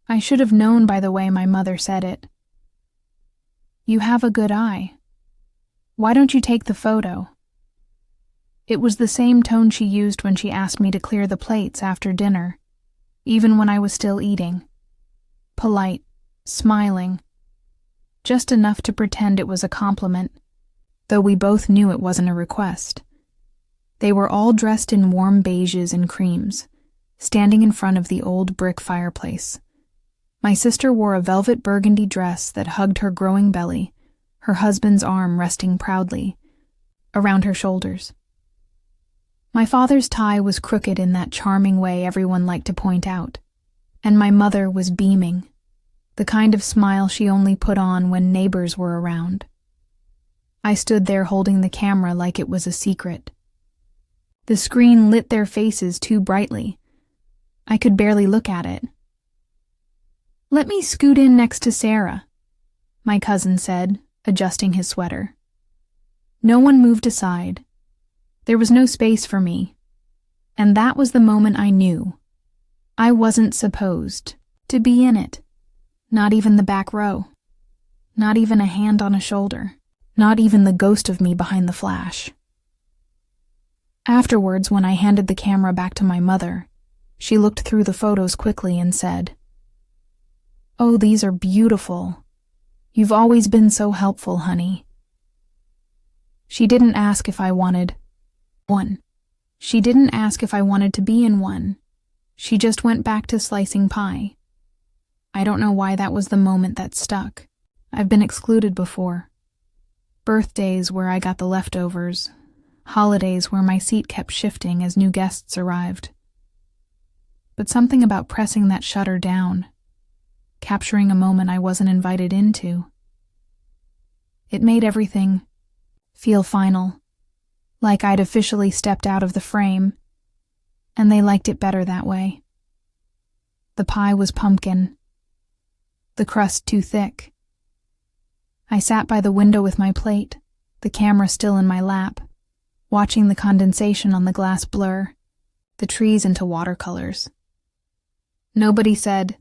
I should have known by the way my mother said it. "You have a good eye. Why don't you take the photo?" It was the same tone she used when she asked me to clear the plates after dinner, even when I was still eating. Polite, smiling, just enough to pretend it was a compliment, though we both knew it wasn't a request. They were all dressed in warm beiges and creams, standing in front of the old brick fireplace. My sister wore a velvet burgundy dress that hugged her growing belly, her husband's arm resting proudly around her shoulders. My father's tie was crooked in that charming way everyone liked to point out, and my mother was beaming, the kind of smile she only put on when neighbors were around. I stood there holding the camera like it was a secret. The screen lit their faces too brightly. I could barely look at it. "Let me scoot in next to Sarah," my cousin said, adjusting his sweater. No one moved aside. There was no space for me, and that was the moment I knew I wasn't supposed to be in it. Not even the back row. Not even a hand on a shoulder. Not even the ghost of me behind the flash. Afterwards, when I handed the camera back to my mother, she looked through the photos quickly and said, "Oh, these are beautiful. You've always been so helpful, honey." She didn't ask if I wanted one. She didn't ask if I wanted to be in one. She just went back to slicing pie. I don't know why that was the moment that stuck. I've been excluded before. Birthdays where I got the leftovers. Holidays where my seat kept shifting as new guests arrived. But something about pressing that shutter down, capturing a moment I wasn't invited into. It made everything feel final, like I'd officially stepped out of the frame, and they liked it better that way. The pie was pumpkin, the crust too thick. I sat by the window with my plate, the camera still in my lap, watching the condensation on the glass blur, the trees into watercolors. Nobody said,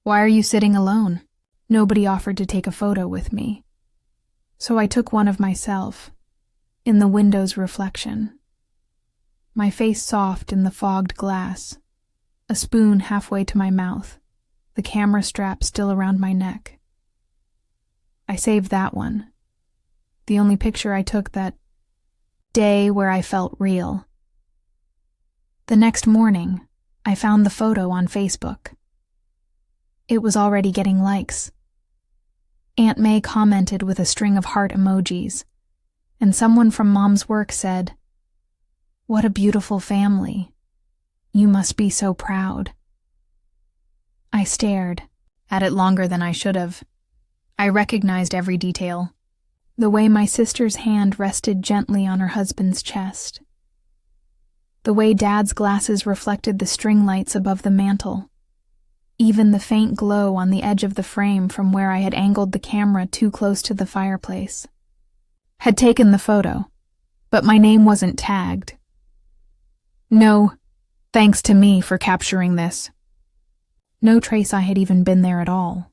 "Why are you sitting alone?" Nobody offered to take a photo with me. So I took one of myself, in the window's reflection. My face soft in the fogged glass, a spoon halfway to my mouth, the camera strap still around my neck. I saved that one, the only picture I took that day where I felt real. The next morning, I found the photo on Facebook. It was already getting likes. Aunt May commented with a string of heart emojis, and someone from Mom's work said, "What a beautiful family. You must be so proud." I stared at it longer than I should have. I recognized every detail. The way my sister's hand rested gently on her husband's chest. The way Dad's glasses reflected the string lights above the mantel. Even the faint glow on the edge of the frame from where I had angled the camera too close to the fireplace. Had taken the photo, but my name wasn't tagged. No, thanks to me for capturing this. No trace I had even been there at all.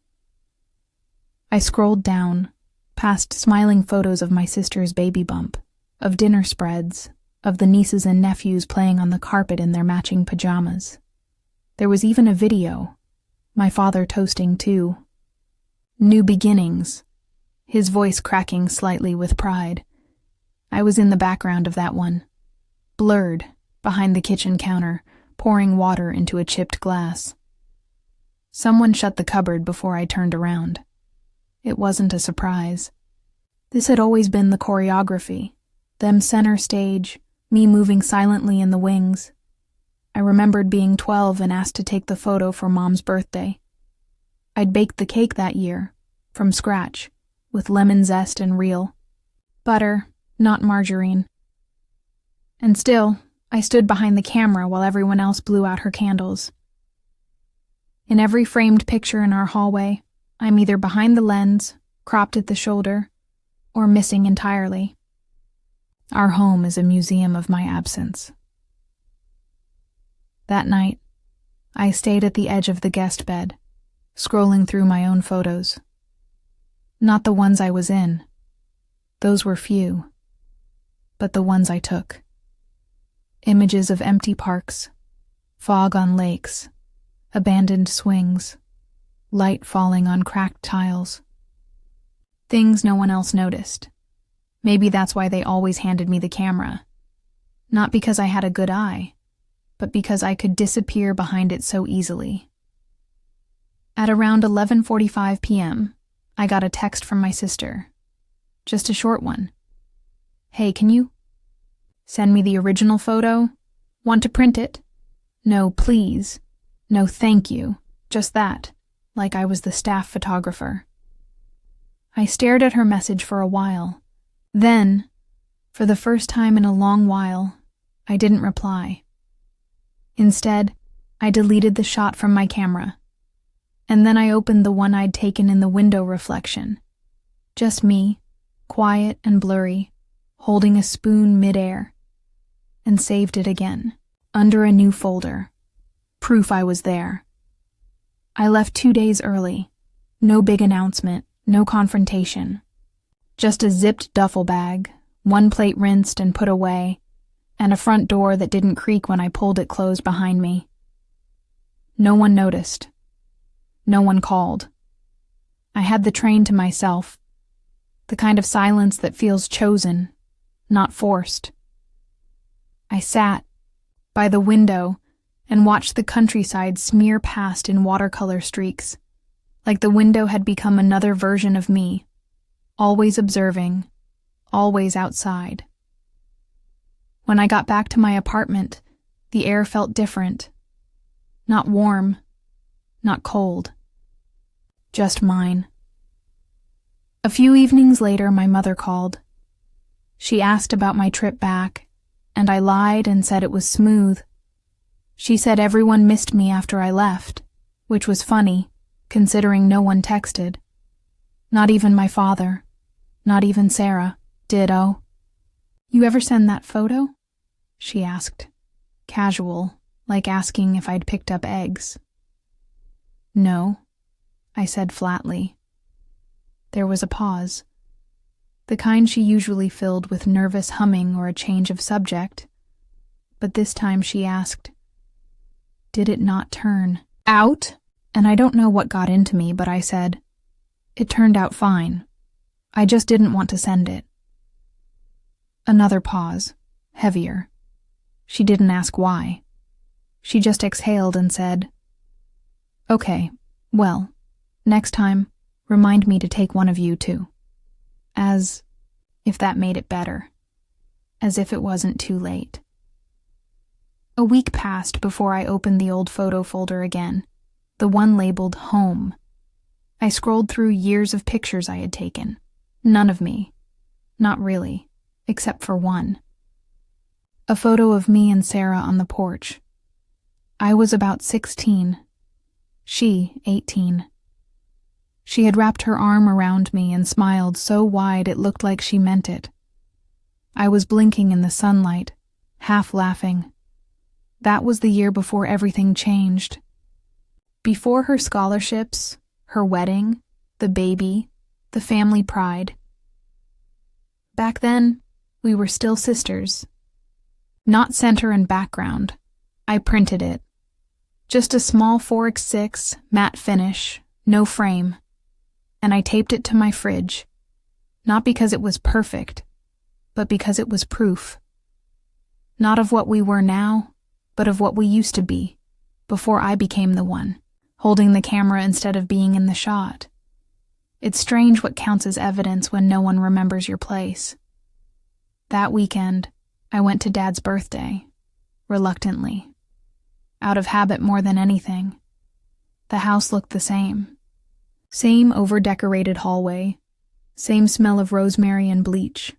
I scrolled down, past smiling photos of my sister's baby bump, of dinner spreads, of the nieces and nephews playing on the carpet in their matching pajamas. There was even a video, my father toasting too. New beginnings, his voice cracking slightly with pride. I was in the background of that one, blurred behind the kitchen counter, pouring water into a chipped glass. Someone shut the cupboard before I turned around. It wasn't a surprise. This had always been the choreography, them center stage, me moving silently in the wings. I remembered being 12 and asked to take the photo for Mom's birthday. I'd baked the cake that year, from scratch, with lemon zest and real butter, not margarine. And still, I stood behind the camera while everyone else blew out her candles. In every framed picture in our hallway, I'm either behind the lens, cropped at the shoulder, or missing entirely. Our home is a museum of my absence. That night, I stayed at the edge of the guest bed, scrolling through my own photos. Not the ones I was in. Those were few. But the ones I took. Images of empty parks, fog on lakes, abandoned swings, light falling on cracked tiles. Things no one else noticed. Maybe that's why they always handed me the camera. Not because I had a good eye, but because I could disappear behind it so easily. At around 11:45 p.m., I got a text from my sister. Just a short one. "Hey, can you send me the original photo? Want to print it? No, please. No, thank you. Just that, like I was the staff photographer." I stared at her message for a while. Then, for the first time in a long while, I didn't reply. Instead, I deleted the shot from my camera. And then I opened the one I'd taken in the window reflection. Just me, quiet and blurry, holding a spoon midair, and saved it again, under a new folder. Proof I was there. I left 2 days early. No big announcement, no confrontation. Just a zipped duffel bag, one plate rinsed and put away, and a front door that didn't creak when I pulled it closed behind me. No one noticed. No one called. I had the train to myself, the kind of silence that feels chosen, not forced. I sat by the window and watched the countryside smear past in watercolor streaks, like the window had become another version of me, always observing, always outside. When I got back to my apartment, the air felt different. Not warm, not cold. Just mine. A few evenings later, my mother called. She asked about my trip back, and I lied and said it was smooth. She said everyone missed me after I left, which was funny, considering no one texted. Not even my father. Not even Sarah. Ditto. "You ever send that photo?" she asked. Casual, like asking if I'd picked up eggs. "No," I said flatly. There was a pause. The kind she usually filled with nervous humming or a change of subject. But this time she asked, "Did it not turn out?" And I don't know what got into me, but I said, "It turned out fine. I just didn't want to send it." Another pause, heavier. She didn't ask why. She just exhaled and said, "Okay, well, next time, remind me to take one of you too." As if that made it better. As if it wasn't too late. A week passed before I opened the old photo folder again, the one labeled Home. I scrolled through years of pictures I had taken. None of me. Not really, except for one. A photo of me and Sarah on the porch. I was about 16. She, 18. She had wrapped her arm around me and smiled so wide it looked like she meant it. I was blinking in the sunlight, half laughing. That was the year before everything changed. Before her scholarships, her wedding, the baby, the family pride. Back then, we were still sisters. Not center and background. I printed it. Just a small 4x6 matte finish, no frame. And I taped it to my fridge. Not because it was perfect, but because it was proof. Not of what we were now, but of what we used to be, before I became the one, holding the camera instead of being in the shot. It's strange what counts as evidence when no one remembers your place. That weekend, I went to Dad's birthday, reluctantly. Out of habit more than anything. The house looked the same. Same over-decorated hallway, same smell of rosemary and bleach.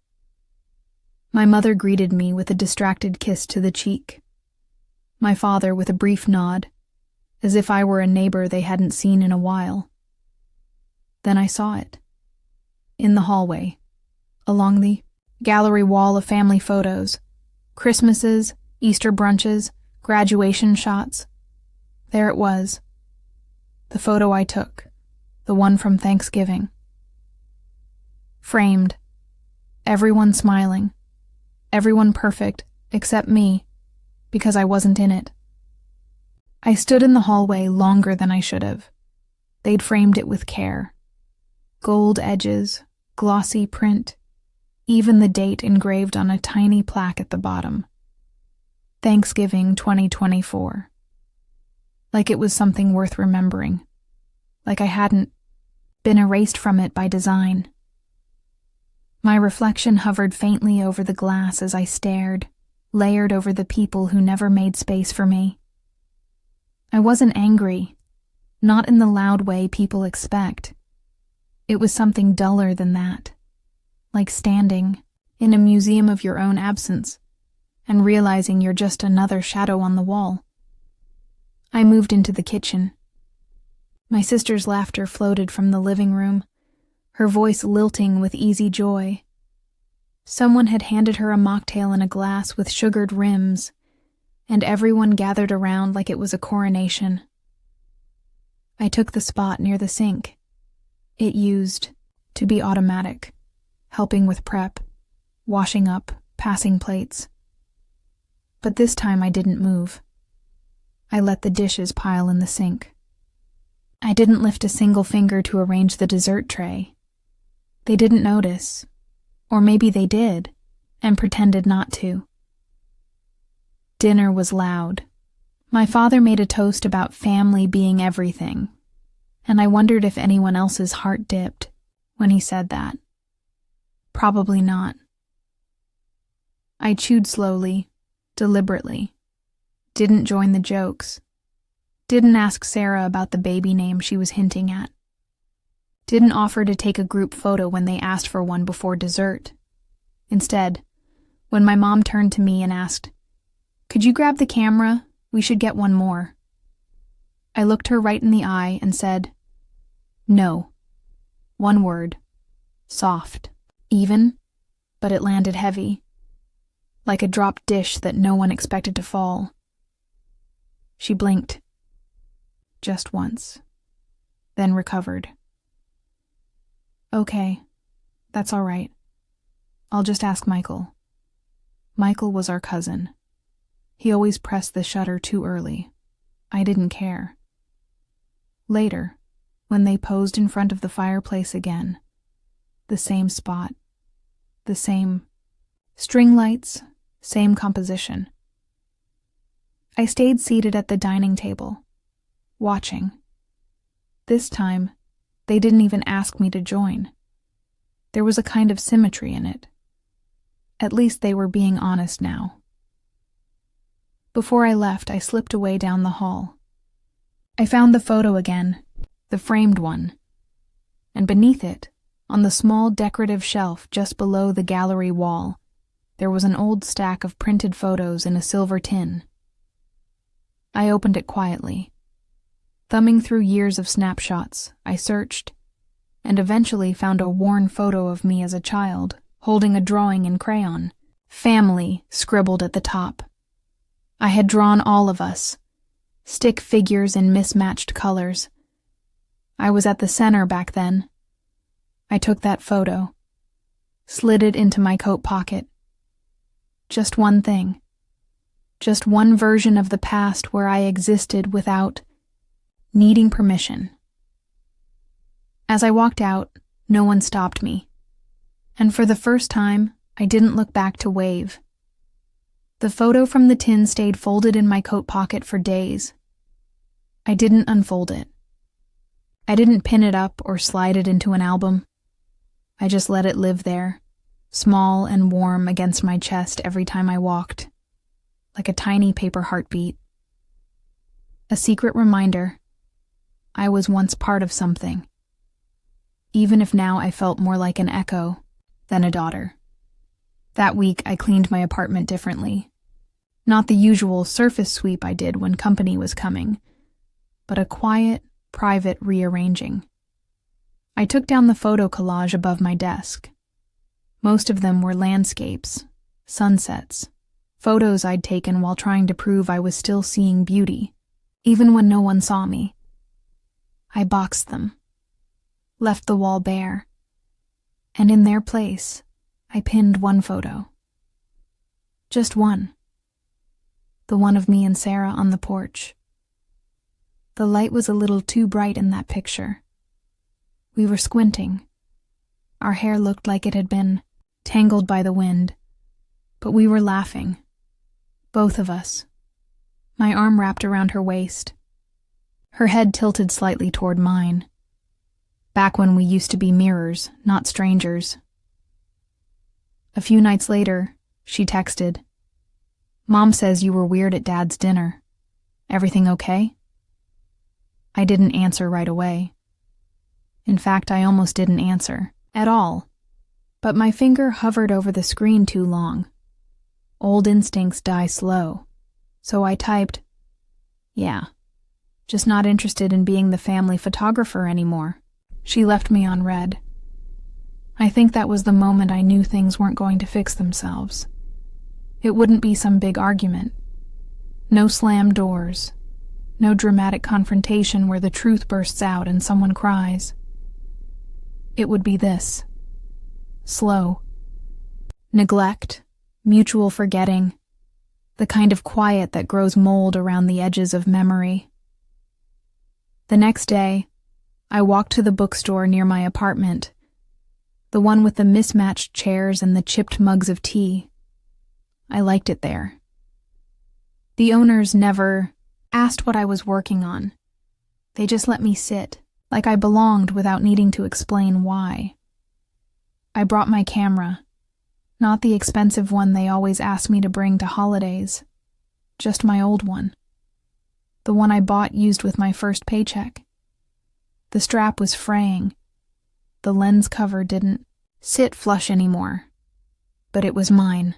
My mother greeted me with a distracted kiss to the cheek. My father with a brief nod, as if I were a neighbor they hadn't seen in a while. Then I saw it. In the hallway, along the gallery wall of family photos, Christmases, Easter brunches, graduation shots. There it was. The photo I took, the one from Thanksgiving. Framed. Everyone smiling. Everyone perfect, except me, because I wasn't in it. I stood in the hallway longer than I should have. They'd framed it with care. Gold edges, glossy print, even the date engraved on a tiny plaque at the bottom. Thanksgiving 2024. Like it was something worth remembering. Like I hadn't been erased from it by design. My reflection hovered faintly over the glass as I stared, layered over the people who never made space for me. I wasn't angry, not in the loud way people expect. It was something duller than that, like standing in a museum of your own absence and realizing you're just another shadow on the wall. I moved into the kitchen. My sister's laughter floated from the living room, her voice lilting with easy joy. Someone had handed her a mocktail in a glass with sugared rims, and everyone gathered around like it was a coronation. I took the spot near the sink. It used to be automatic, helping with prep, washing up, passing plates. But this time I didn't move. I let the dishes pile in the sink. I didn't lift a single finger to arrange the dessert tray. They didn't notice, or maybe they did, and pretended not to. Dinner was loud. My father made a toast about family being everything, and I wondered if anyone else's heart dipped when he said that. Probably not. I chewed slowly, deliberately. Didn't join the jokes. Didn't ask Sarah about the baby name she was hinting at. Didn't offer to take a group photo when they asked for one before dessert. Instead, when my mom turned to me and asked, "Could you grab the camera? We should get one more." I looked her right in the eye and said, "No." One word. Soft. Even, but it landed heavy. Like a dropped dish that no one expected to fall. She blinked. Just once. Then recovered. "Okay, that's all right. I'll just ask Michael." Michael was our cousin. He always pressed the shutter too early. I didn't care. Later, when they posed in front of the fireplace again, the same spot, the same string lights, same composition. I stayed seated at the dining table, watching. This time, they didn't even ask me to join. There was a kind of symmetry in it. At least they were being honest now. Before I left, I slipped away down the hall. I found the photo again, the framed one, and beneath it, on the small decorative shelf just below the gallery wall, there was an old stack of printed photos in a silver tin. I opened it quietly. Thumbing through years of snapshots, I searched, and eventually found a worn photo of me as a child, holding a drawing in crayon, "Family" scribbled at the top. I had drawn all of us, stick figures in mismatched colors. I was at the center back then. I took that photo, slid it into my coat pocket. Just one thing. Just one version of the past where I existed without needing permission. As I walked out, no one stopped me. And for the first time, I didn't look back to wave. The photo from the tin stayed folded in my coat pocket for days. I didn't unfold it. I didn't pin it up or slide it into an album. I just let it live there, small and warm against my chest every time I walked, like a tiny paper heartbeat. A secret reminder. I was once part of something, even if now I felt more like an echo than a daughter. That week, I cleaned my apartment differently. Not the usual surface sweep I did when company was coming, but a quiet, private rearranging. I took down the photo collage above my desk. Most of them were landscapes, sunsets, photos I'd taken while trying to prove I was still seeing beauty, even when no one saw me. I boxed them, left the wall bare, and in their place, I pinned one photo. Just one. The one of me and Sarah on the porch. The light was a little too bright in that picture. We were squinting. Our hair looked like it had been tangled by the wind, but we were laughing. Both of us. My arm wrapped around her waist. Her head tilted slightly toward mine. Back when we used to be mirrors, not strangers. A few nights later, she texted, "Mom says you were weird at Dad's dinner. Everything okay?" I didn't answer right away. In fact, I almost didn't answer at all. But my finger hovered over the screen too long. Old instincts die slow. So I typed, "Yeah, just not interested in being the family photographer anymore." She left me on read. I think that was the moment I knew things weren't going to fix themselves. It wouldn't be some big argument. No slammed doors. No dramatic confrontation where the truth bursts out and someone cries. It would be this. Slow. Neglect. Mutual forgetting. The kind of quiet that grows mold around the edges of memory. The next day, I walked to the bookstore near my apartment, the one with the mismatched chairs and the chipped mugs of tea. I liked it there. The owners never asked what I was working on. They just let me sit, like I belonged without needing to explain why. I brought my camera, not the expensive one they always asked me to bring to holidays, just my old one. The one I bought used with my first paycheck. The strap was fraying. The lens cover didn't sit flush anymore, but it was mine.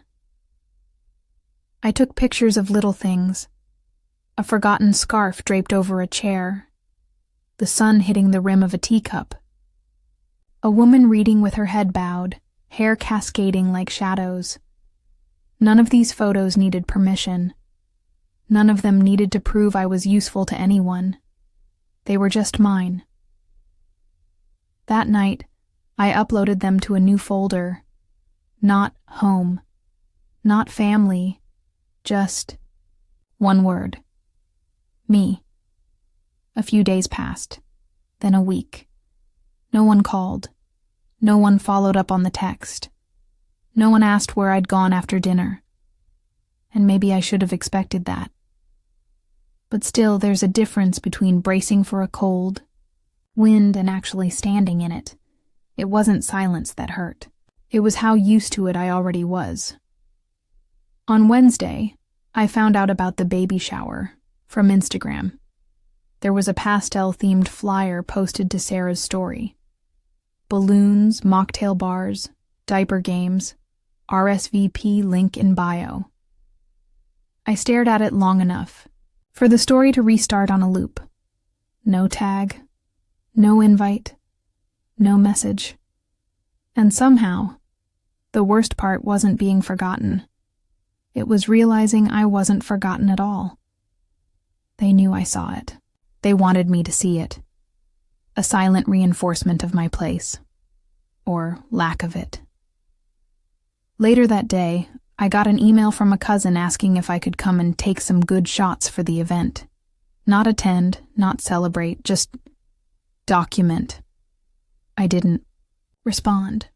I took pictures of little things. A forgotten scarf draped over a chair. The sun hitting the rim of a teacup. A woman reading with her head bowed, hair cascading like shadows. None of these photos needed permission. None of them needed to prove I was useful to anyone. They were just mine. That night, I uploaded them to a new folder. Not home. Not family. Just one word. Me. A few days passed. Then a week. No one called. No one followed up on the text. No one asked where I'd gone after dinner. And maybe I should have expected that. But still, there's a difference between bracing for a cold wind and actually standing in it. It wasn't silence that hurt. It was how used to it I already was. On Wednesday, I found out about the baby shower from Instagram. There was a pastel-themed flyer posted to Sarah's story. Balloons, mocktail bars, diaper games, RSVP link in bio. I stared at it long enough for the story to restart on a loop. No tag, no invite, no message. And somehow, the worst part wasn't being forgotten. It was realizing I wasn't forgotten at all. They knew I saw it. They wanted me to see it. A silent reinforcement of my place. Or lack of it. Later that day, I got an email from a cousin asking if I could come and take some good shots for the event. Not attend, not celebrate, just document. I didn't respond.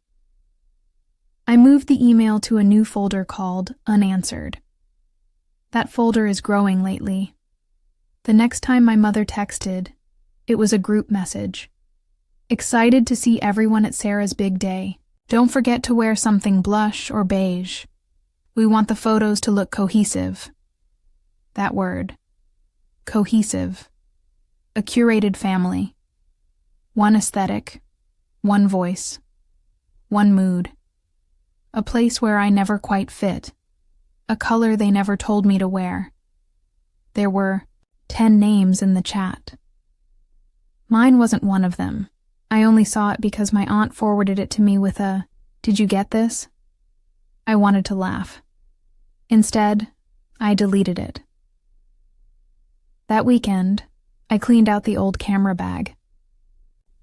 I moved the email to a new folder called Unanswered. That folder is growing lately. The next time my mother texted, it was a group message. Excited to see everyone at Sarah's big day. Don't forget to wear something blush or beige. We want the photos to look cohesive. That word. Cohesive. A curated family. One aesthetic. One voice. One mood. A place where I never quite fit. A color they never told me to wear. There were 10 names in the chat. Mine wasn't one of them. I only saw it because my aunt forwarded it to me with a, "Did you get this?" I wanted to laugh. Instead, I deleted it. That weekend, I cleaned out the old camera bag.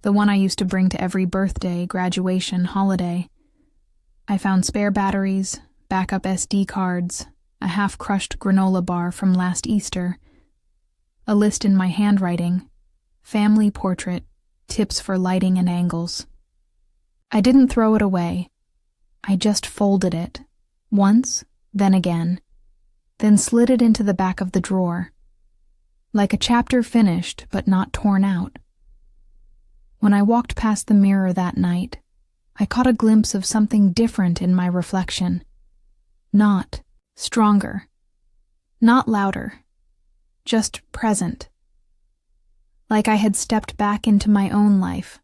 the one I used to bring to every birthday, graduation, holiday. I found spare batteries, backup SD cards, a half-crushed granola bar from last Easter, a list in my handwriting, family portrait, tips for lighting and angles. I didn't throw it away. I just folded it, once, then again, then slid it into the back of the drawer, like a chapter finished but not torn out. When I walked past the mirror that night, I caught a glimpse of something different in my reflection. Not stronger, not louder, just present. Like I had stepped back into my own life,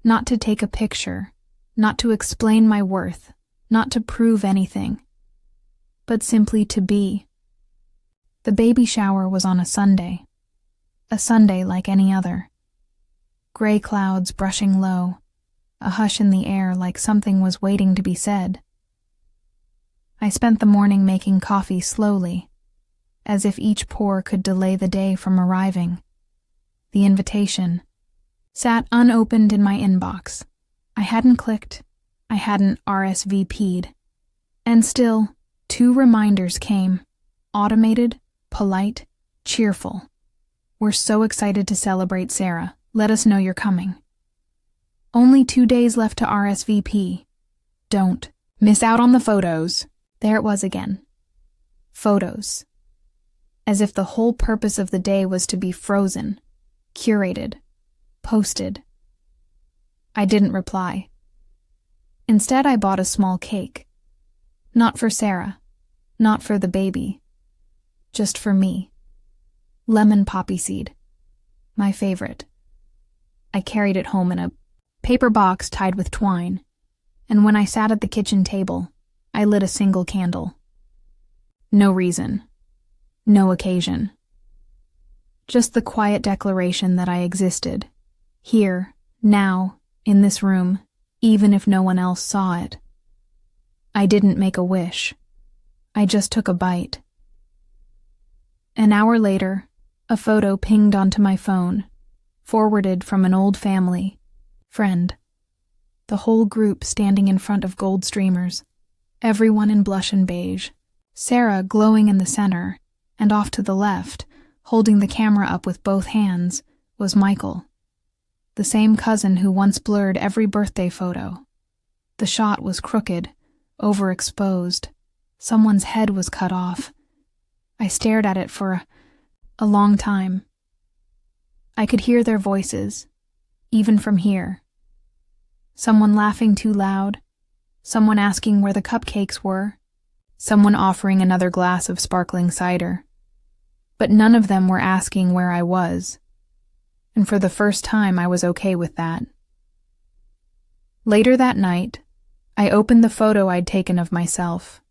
not to take a picture, not to explain my worth, not to prove anything, but simply to be. The baby shower was on a Sunday like any other. Gray clouds brushing low, a hush in the air like something was waiting to be said. I spent the morning making coffee slowly, as if each pour could delay the day from arriving. The invitation sat unopened in my inbox. I hadn't clicked, I hadn't RSVP'd. And still, 2 reminders came, automated, polite, cheerful. We're so excited to celebrate Sarah. Let us know you're coming. Only 2 days left to RSVP. Don't miss out on the photos. There it was again. Photos. As if the whole purpose of the day was to be frozen, curated, posted. I didn't reply. Instead, I bought a small cake. Not for Sarah, not for the baby, just for me. Lemon poppy seed, my favorite. I carried it home in a paper box tied with twine, and when I sat at the kitchen table, I lit a single candle. No reason, no occasion. Just the quiet declaration that I existed, here, now, in this room, even if no one else saw it. I didn't make a wish. I just took a bite. An hour later, a photo pinged onto my phone, forwarded from an old family, friend. The whole group standing in front of gold streamers, everyone in blush and beige, Sarah glowing in the center, and off to the left, holding the camera up with both hands, was Michael, the same cousin who once blurred every birthday photo. The shot was crooked, overexposed. Someone's head was cut off. I stared at it for a long time. I could hear their voices, even from here. Someone laughing too loud, someone asking where the cupcakes were, someone offering another glass of sparkling cider. But none of them were asking where I was, and for the first time I was okay with that. Later that night, I opened the photo I'd taken of myself,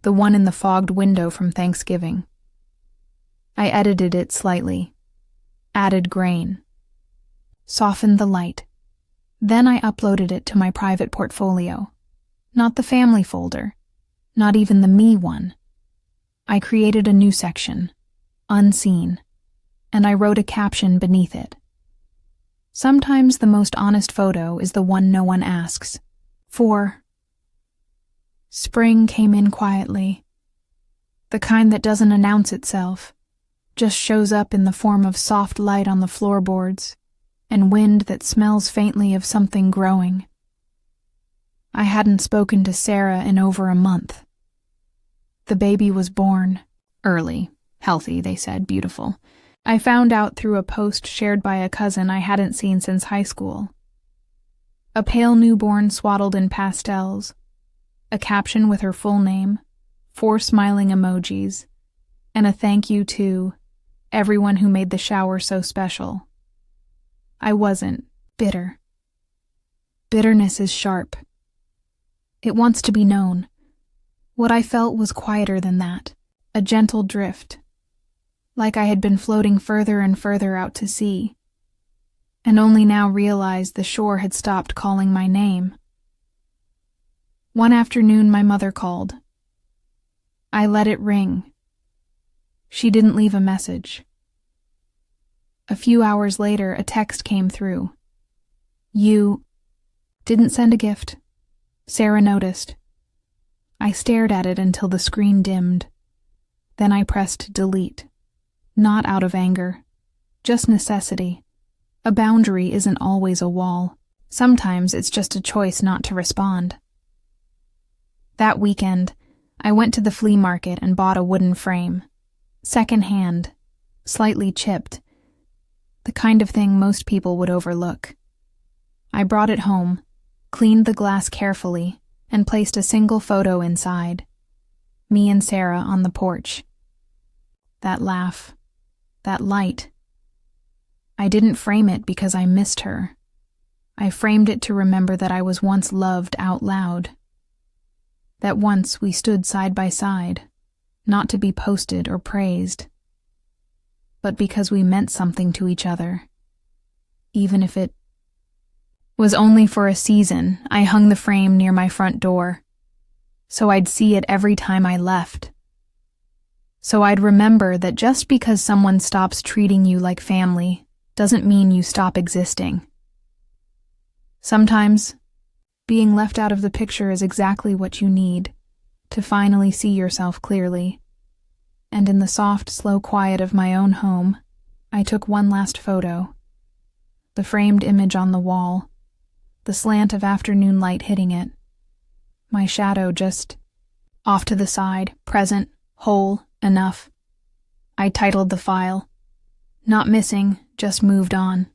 the one in the fogged window from Thanksgiving. I edited it slightly, added grain, softened the light. Then I uploaded it to my private portfolio, not the family folder, not even the me one. I created a new section, unseen, and I wrote a caption beneath it. Sometimes the most honest photo is the one no one asks for. Spring came in quietly, the kind that doesn't announce itself, just shows up in the form of soft light on the floorboards and wind that smells faintly of something growing. I hadn't spoken to Sarah in over a month. The baby was born early, healthy, they said, beautiful. I found out through a post shared by a cousin I hadn't seen since high school. A pale newborn swaddled in pastels, a caption with her full name, 4 smiling emojis, and a thank you to everyone who made the shower so special. I wasn't bitter. Bitterness is sharp. It wants to be known. What I felt was quieter than that, a gentle drift, like I had been floating further and further out to sea, and only now realized the shore had stopped calling my name. One afternoon my mother called. I let it ring. She didn't leave a message. A few hours later, a text came through. You didn't send a gift. Sarah noticed. I stared at it until the screen dimmed. Then I pressed delete. Not out of anger, just necessity. A boundary isn't always a wall. Sometimes it's just a choice not to respond. That weekend, I went to the flea market and bought a wooden frame. Second-hand, slightly chipped. The kind of thing most people would overlook. I brought it home, cleaned the glass carefully, and placed a single photo inside. Me and Sarah on the porch. That laugh, that light. I didn't frame it because I missed her. I framed it to remember that I was once loved out loud. That once we stood side by side, not to be posted or praised, but because we meant something to each other. Even if it was only for a season, I hung the frame near my front door, so I'd see it every time I left. So I'd remember that just because someone stops treating you like family doesn't mean you stop existing. Sometimes, being left out of the picture is exactly what you need to finally see yourself clearly. And in the soft, slow quiet of my own home, I took one last photo. The framed image on the wall, the slant of afternoon light hitting it. My shadow just off to the side, present, whole, enough. I titled the file. Not missing, just moved on.